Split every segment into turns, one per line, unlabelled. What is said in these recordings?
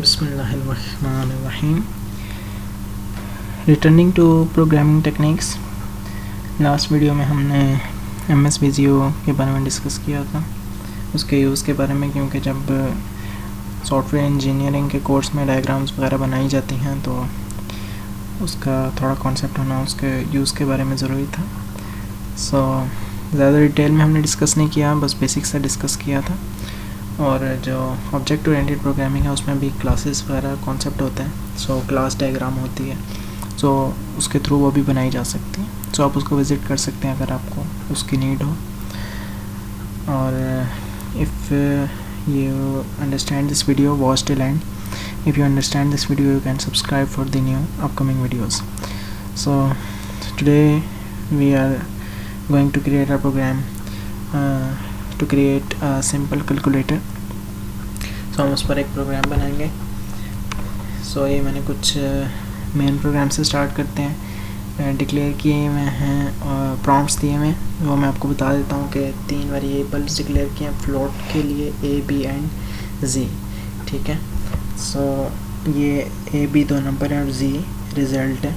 बिस्मिल्लाहिर्रहमानिर्रहीम। Returning to programming techniques. Last video में हमने MS Visio के बारे में डिस्कस किया था, उसके यूज़ के बारे में, क्योंकि जब सॉफ्टवेयर इंजीनियरिंग के कोर्स में डायग्राम्स वगैरह बनाई जाती हैं तो उसका थोड़ा कॉन्सेप्ट होना उसके यूज़ के बारे में ज़रूरी था। ज़्यादा डिटेल में हमने डिस्कस नहीं किया, बस बेसिक सा डिस्कस किया था। और जो ऑब्जेक्ट ओरिएंटेड प्रोग्रामिंग है उसमें भी क्लासेस वगैरह कॉन्सेप्ट होते हैं। क्लास डायग्राम होती है, उसके थ्रू वो भी बनाई जा सकती है। आप उसको विज़िट कर सकते हैं अगर आपको उसकी नीड हो। और if you understand this video, watch till end. If you understand this video, you can subscribe for the new upcoming videos. So today we are going to create a program to create a simple calculator. हम उस पर एक programme बनाएंगे। ये मैंने कुछ main program से start करते हैं। डिक्लेयर किए हुए हैं और प्रॉम्प्ट्स दिए हुए हैं, वो मैं आपको बता देता हूँ कि 3 वेरिएबल्स डिक्लेयर किए हैं फ्लोट के लिए, A, B एंड Z। ठीक है, ये A, B 2 नंबर हैं और Z रिज़ल्ट है।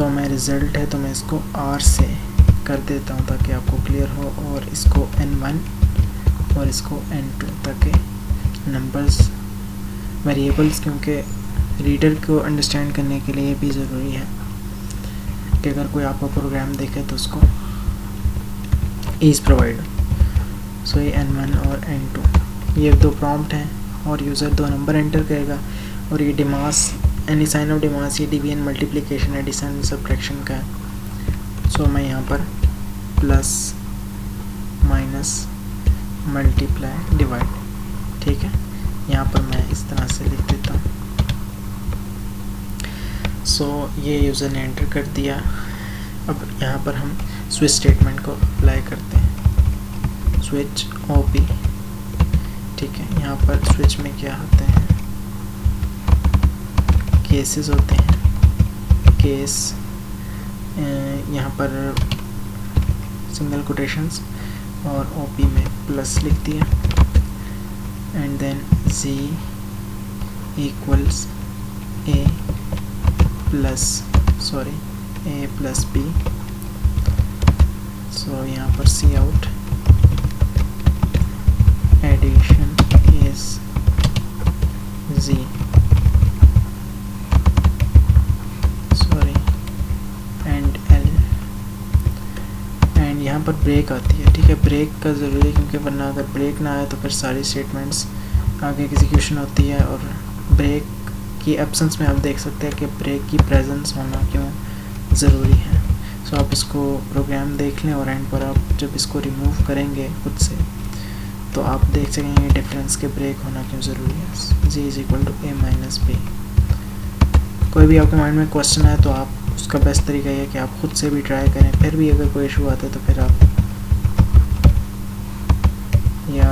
मैं रिज़ल्ट है तो मैं इसको R से कर देता हूँ ताकि आपको क्लियर हो, और इसको N1 और इसको N2, ताकि नंबर्स वेरिएबल्स, क्योंकि रीडर को अंडरस्टैंड करने के लिए ये भी ज़रूरी है कि अगर कोई आपका प्रोग्राम देखे तो उसको ईज़ प्रोवाइड। ये N1 और N2 ये 2 प्रॉम्प्ट हैं, और यूज़र 2 नंबर एंटर करेगा। और ये DMAS, any sign of DMAS, ये डिवीजन, मल्टीप्लिकेशन, एडिशन, सब्ट्रैक्शन का है। मैं यहाँ पर प्लस, माइनस, मल्टीप्लाई, डिवाइड। ठीक है, यहाँ पर मैं इस तरह से लिख देता हूँ। ये यूज़र ने एंटर कर दिया। अब यहाँ पर हम स्विच स्टेटमेंट को अप्लाई करते हैं, स्विच OP। ठीक है, यहाँ पर स्विच में क्या होते हैं, केसेस होते हैं। केस यहाँ पर सिंगल कोटेशंस, और OP में प्लस लिख दिया, and then Z equals A plus B। यहाँ पर C out, addition is Z, and L, and यहाँ पर ब्रेक आती है। ठीक है, ब्रेक का ज़रूरी है, क्योंकि वरना अगर ब्रेक ना आए तो फिर सारी स्टेटमेंट्स आगे एग्जीक्यूशन होती है। और ब्रेक की एब्सेंस में आप देख सकते हैं कि ब्रेक की प्रेजेंस होना क्यों ज़रूरी है। आप इसको प्रोग्राम देख लें, और एंड पर आप जब इसको रिमूव करेंगे खुद से तो आप देख सकेंगे डिफरेंस के ब्रेक होना क्यों ज़रूरी है। Z is equal to A minus B। कोई भी आपके माइंड में क्वेश्चन है तो आप उसका बेस्ट तरीका ये है कि आप खुद से भी ट्राई करें, फिर भी अगर कोई इशू आता है तो फिर आप या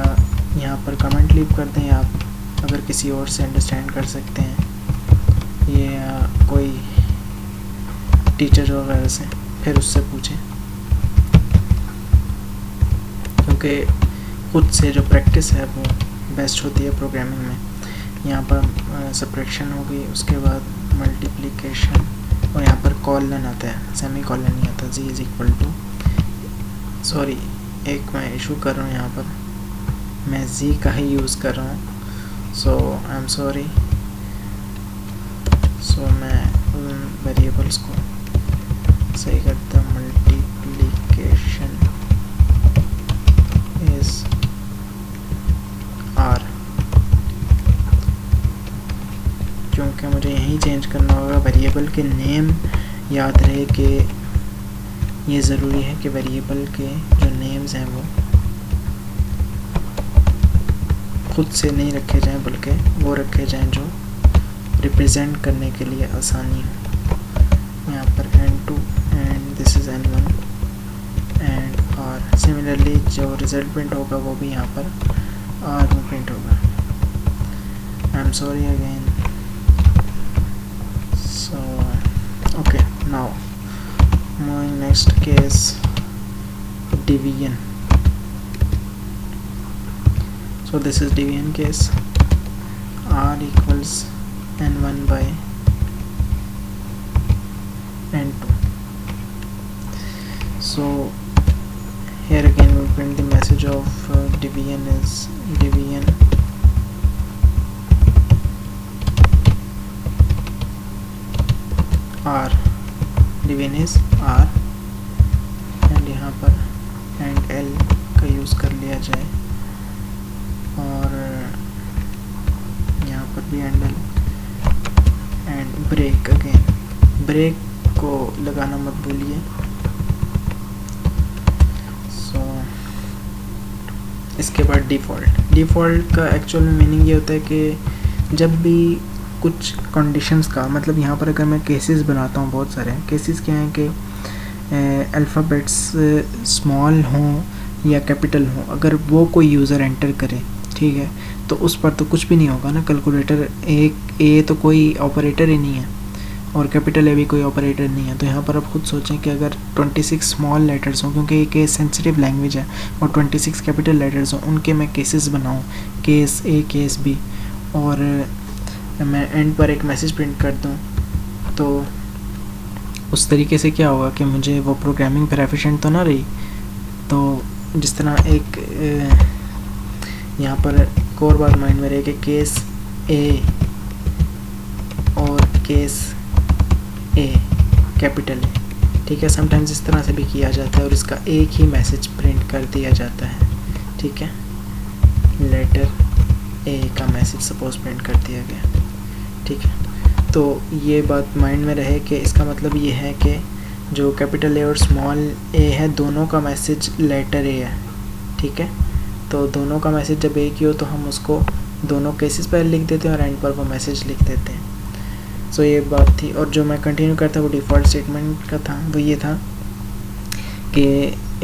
यहाँ पर कमेंट लीव कर दें, या आप अगर किसी और से अंडरस्टैंड कर सकते हैं, ये कोई टीचर वगैरह से, फिर उससे पूछें, क्योंकि खुद से जो प्रैक्टिस है वो बेस्ट होती है प्रोग्रामिंग में। यहाँ पर सब्ट्रैक्शन होगी, उसके बाद मल्टीप्लिकेशन, और यहाँ पर कॉलन आता है, सेमी कॉलन नहीं आता। Z इज़ इक्वल टू, एक मैं इशू कर रहा हूँ, यहाँ पर मैं Z का ही यूज़ कर रहा हूँ, आई एम सॉरी। मैं वेरिएबल्स को सही करता हूँ। मल्टीप्लिकेशन इज R, क्योंकि मुझे यही चेंज करना होगा। वेरिएबल के नेम याद रहे कि ये ज़रूरी है कि वेरिएबल के जो नेम्स हैं वो खुद से नहीं रखे जाएं, बल्कि वो रखे जाएं जो रिप्रेजेंट करने के लिए आसानी हो। यहाँ पर N2 and this is N1 and R। Similarly जो रिज़ल्ट प्रिंट होगा वो भी यहाँ पर R में प्रिंट होगा। I am sorry again. Okay, now moving next case, division. So this is division case. r equals n1 by n2. So here again we'll print the message of division is division r, division is r, and यहाँ पर and l का use कर लिया जाए, और यहाँ पर भी and l, and break again, break को लगाना मत भूलिए। सो इसके बाद डिफ़ॉल्ट का एक्चुअल में मीनिंग ये होता है कि जब भी कुछ कंडीशंस का, मतलब यहाँ पर अगर मैं केसेस बनाता हूँ, बहुत सारे केसेस क्या हैं कि अल्फ़ाबेट्स स्मॉल हों या कैपिटल हों, अगर वो कोई यूज़र एंटर करे, ठीक है, तो उस पर तो कुछ भी नहीं होगा ना। कैलकुलेटर ए तो कोई ऑपरेटर ही नहीं है और कैपिटल ए भी कोई ऑपरेटर नहीं है। तो यहाँ पर आप खुद सोचें कि अगर 26 स्मॉल लेटर्स हों, क्योंकि एक सेंसिटिव लैंग्वेज है, और 26 कैपिटल लेटर्स हों, उनके मैं केसेस बनाऊँ, केस ए केस बी, और मैं एंड पर एक मैसेज प्रिंट कर दूँ, तो उस तरीके से क्या होगा कि मुझे वो प्रोग्रामिंग पर एफिशिएंट तो ना रही। तो जिस तरह एक यहाँ पर एक और बात माइंड में रहे कि केस ए और केस ए कैपिटल है, ठीक है, समटाइम्स इस तरह से भी किया जाता है और इसका एक ही मैसेज प्रिंट कर दिया जाता है, ठीक है, लेटर ए का मैसेज सपोज प्रिंट कर दिया गया, ठीक है। तो ये बात माइंड में रहे कि इसका मतलब ये है कि जो कैपिटल ए और स्मॉल ए है, दोनों का मैसेज लेटर ए है, ठीक है। तो दोनों का मैसेज जब एक ही हो तो हम उसको दोनों केसेस पर लिख देते हैं और एंड पर वो मैसेज लिख देते हैं। सो ये बात थी, और जो मैं कंटिन्यू करता वो डिफ़ॉल्ट स्टेटमेंट का था, वो ये था कि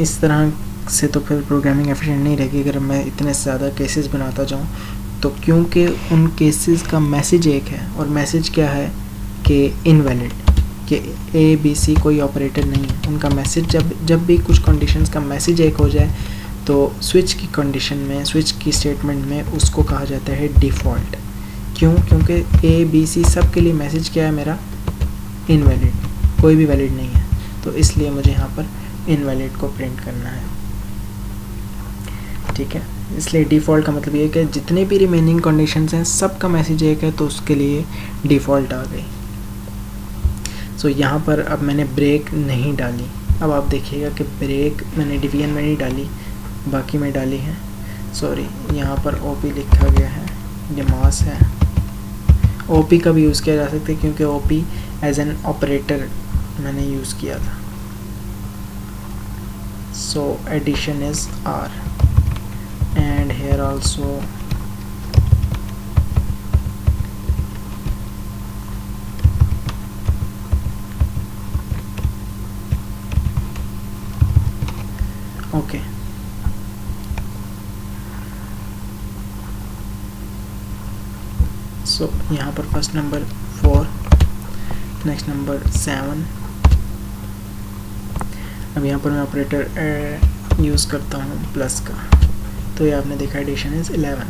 इस तरह से तो फिर प्रोग्रामिंग एफिशिएंट नहीं रहेगी अगर मैं इतने से ज़्यादा केसेस बनाता जाऊँ। तो क्योंकि उन केसेस का मैसेज एक है, और मैसेज क्या है कि इनवैलिड, कि ए बी सी कोई ऑपरेटर नहीं है, उनका मैसेज जब भी कुछ कंडीशंस का मैसेज एक हो जाए तो स्विच की कंडीशन में, स्विच की स्टेटमेंट में उसको कहा जाता है डिफ़ॉल्ट। क्यों? क्योंकि ए बी सी सब के लिए मैसेज क्या है मेरा, इनवैलिड, कोई भी वैलिड नहीं है, तो इसलिए मुझे यहाँ पर इनवैलिड को प्रिंट करना है, ठीक है। इसलिए डिफ़ॉल्ट का मतलब ये है कि जितने भी रिमेनिंग कंडीशंस हैं सब का मैसेज एक है, तो उसके लिए डिफ़ॉल्ट आ गई। सो यहाँ पर अब मैंने ब्रेक नहीं डाली। अब आप देखिएगा कि ब्रेक मैंने डिवीजन में नहीं डाली, बाकी में डाली है। सॉरी, यहाँ पर ओपी लिखा गया है, ये मास है। ओपी का भी यूज़ किया जा सकता है क्योंकि ओपी एज एन ऑपरेटर मैंने यूज़ किया था। So addition is R, and here also okay। So यहाँ पर फर्स्ट नंबर 4, नेक्स्ट नंबर 7। अब यहाँ पर मैं ऑपरेटर यूज़ करता हूँ प्लस का, तो ये आपने देखा एडिशन इज़ 11।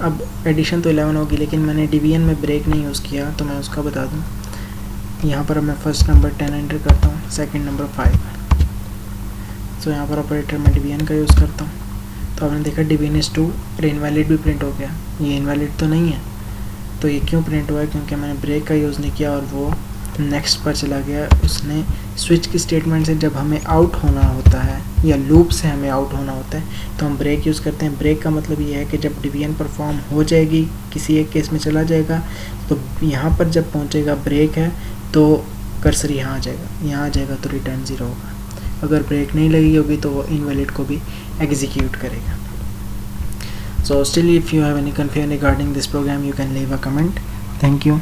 अब एडिशन तो 11 होगी, लेकिन मैंने डिवीजन में ब्रेक नहीं यूज़ किया, तो मैं उसका बता दूँ। यहाँ पर अब मैं फर्स्ट नंबर 10 एंटर करता हूँ, सेकंड नंबर 5। तो यहाँ पर ऑपरेटर में डिवीजन का यूज़ करता हूँ, तो आपने देखा डिवीजन इज़ 2 और इनवैलिड भी प्रिंट हो गया। ये इनवैलिड तो नहीं है, तो ये क्यों प्रिंट हुआ है? क्योंकि मैंने ब्रेक का यूज़ नहीं किया और वो नेक्स्ट पर चला गया। उसने स्विच की स्टेटमेंट से जब हमें आउट होना होता है या लूप से हमें आउट होना होता है तो हम ब्रेक यूज़ करते हैं। ब्रेक का मतलब ये है कि जब डिवीजन परफॉर्म हो जाएगी, किसी एक केस में चला जाएगा, तो यहाँ पर जब पहुँचेगा ब्रेक है तो कर्सर यहाँ आ जाएगा, यहाँ आ जाएगा तो रिटर्न 0 होगा। अगर ब्रेक नहीं लगी होगी तो वो इनवैलिड को भी एग्जीक्यूट करेगा। So still if you have any confusion regarding this program, you can leave a comment. Thank you.